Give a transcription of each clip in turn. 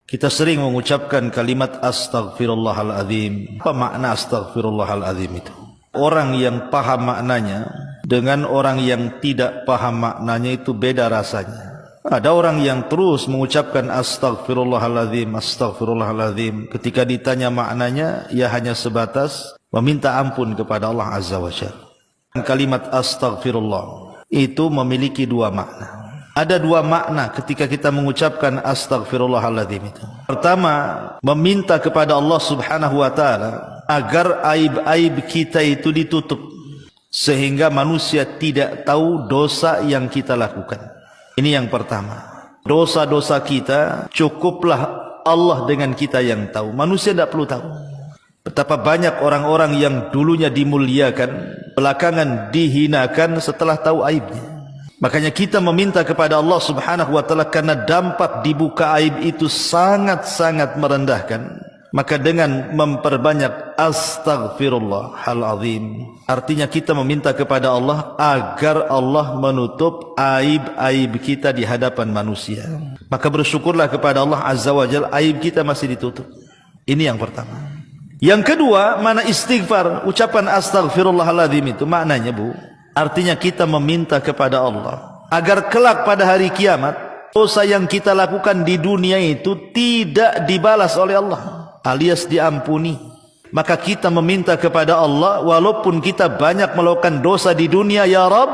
Kita sering mengucapkan kalimat astaghfirullahaladzim. Apa makna astaghfirullahaladzim itu? Orang yang paham maknanya dengan orang yang tidak paham maknanya itu beda rasanya. Ada orang yang terus mengucapkan astaghfirullahaladzim, astaghfirullahaladzim. Ketika ditanya maknanya, ia hanya sebatas meminta ampun kepada Allah Azza wa Jalla. Kalimat astaghfirullah itu memiliki dua makna. Ada dua makna ketika kita mengucapkan astaghfirullahaladzim itu. Pertama, meminta kepada Allah Subhanahu wa taala agar aib-aib kita itu ditutup sehingga manusia tidak tahu dosa yang kita lakukan. Ini yang pertama. Dosa-dosa kita cukuplah Allah dengan kita yang tahu. Manusia tidak perlu tahu. Betapa banyak orang-orang yang dulunya dimuliakan, belakangan dihinakan setelah tahu aibnya. Makanya kita meminta kepada Allah Subhanahu wa taala karena dampak dibuka aib itu sangat-sangat merendahkan. Maka dengan memperbanyak astaghfirullahaladzim, artinya kita meminta kepada Allah agar Allah menutup aib-aib kita di hadapan manusia. Maka bersyukurlah kepada Allah Azza wa Jalla, aib kita masih ditutup. Ini yang pertama. Yang kedua, mana istighfar, ucapan astaghfirullahaladzim itu maknanya, Bu, artinya kita meminta kepada Allah agar kelak pada hari kiamat dosa yang kita lakukan di dunia itu tidak dibalas oleh Allah, alias diampuni. Maka kita meminta kepada Allah, walaupun kita banyak melakukan dosa di dunia, ya Rabb,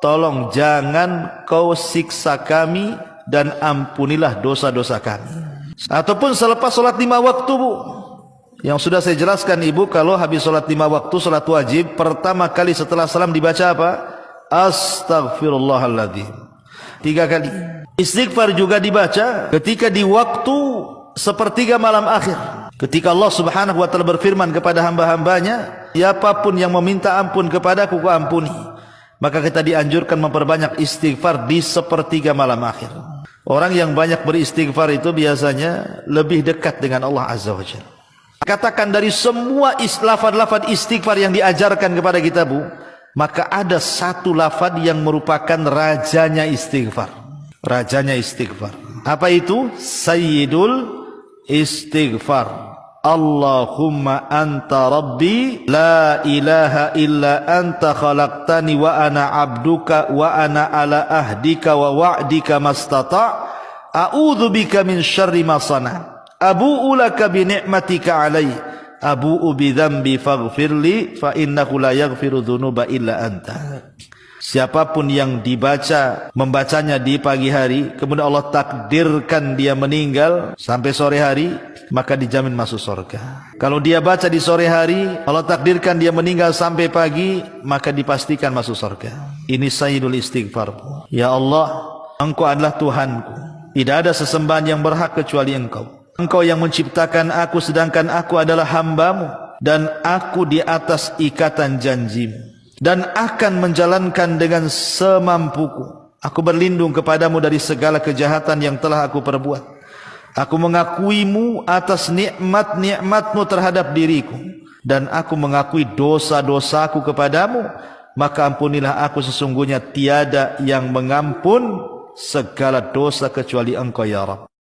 tolong jangan kau siksa kami dan ampunilah dosa-dosa kami. Ataupun selepas sholat 5 waktu, Bu, yang sudah saya jelaskan Ibu, kalau habis sholat 5 waktu, sholat wajib, pertama kali setelah salam dibaca apa? Astaghfirullahaladzim 3 kali. Istighfar juga dibaca ketika di waktu sepertiga malam akhir, ketika Allah Subhanahu wa taala berfirman kepada hamba-hambanya, siapapun yang meminta ampun kepadaku, ku ampuni. Maka kita dianjurkan memperbanyak istighfar di sepertiga malam akhir. Orang yang banyak beristighfar itu biasanya lebih dekat dengan Allah Azza wa Jalla. Katakan dari semua lafaz-lafaz istighfar yang diajarkan kepada kita, Bu, maka ada satu lafaz yang merupakan rajanya istighfar. Rajanya istighfar. Apa itu? Sayyidul istighfar. Allahumma anta rabbi la ilaha illa anta khalaqtani wa ana abduka wa ana ala ahdika wa wa'dika mastata' a'udzu bika min syarri ma sana'. Abu'u laka bi ni'matika alaihi abu'u bi dzambi faghfirli fa innahu la yaghfiru dzunuba illa anta. Siapapun yang membacanya di pagi hari, kemudian Allah takdirkan dia meninggal sampai sore hari, maka dijamin masuk surga. Kalau dia baca di sore hari, Allah takdirkan dia meninggal sampai pagi, maka dipastikan masuk surga. Ini sayyidul istighfar. Ya Allah, Engkau adalah Tuhanku, tidak ada sesembahan yang berhak kecuali Engkau. Engkau yang menciptakan aku, sedangkan aku adalah hamba-Mu, dan aku di atas ikatan janji-Mu, dan akan menjalankan dengan semampuku. Aku berlindung kepadamu dari segala kejahatan yang telah aku perbuat. Aku mengakuimu atas nikmat-nikmat-Mu terhadap diriku, dan aku mengakui dosa-dosaku kepadamu. Maka ampunilah aku, sesungguhnya tiada yang mengampun segala dosa kecuali Engkau, ya Rabb.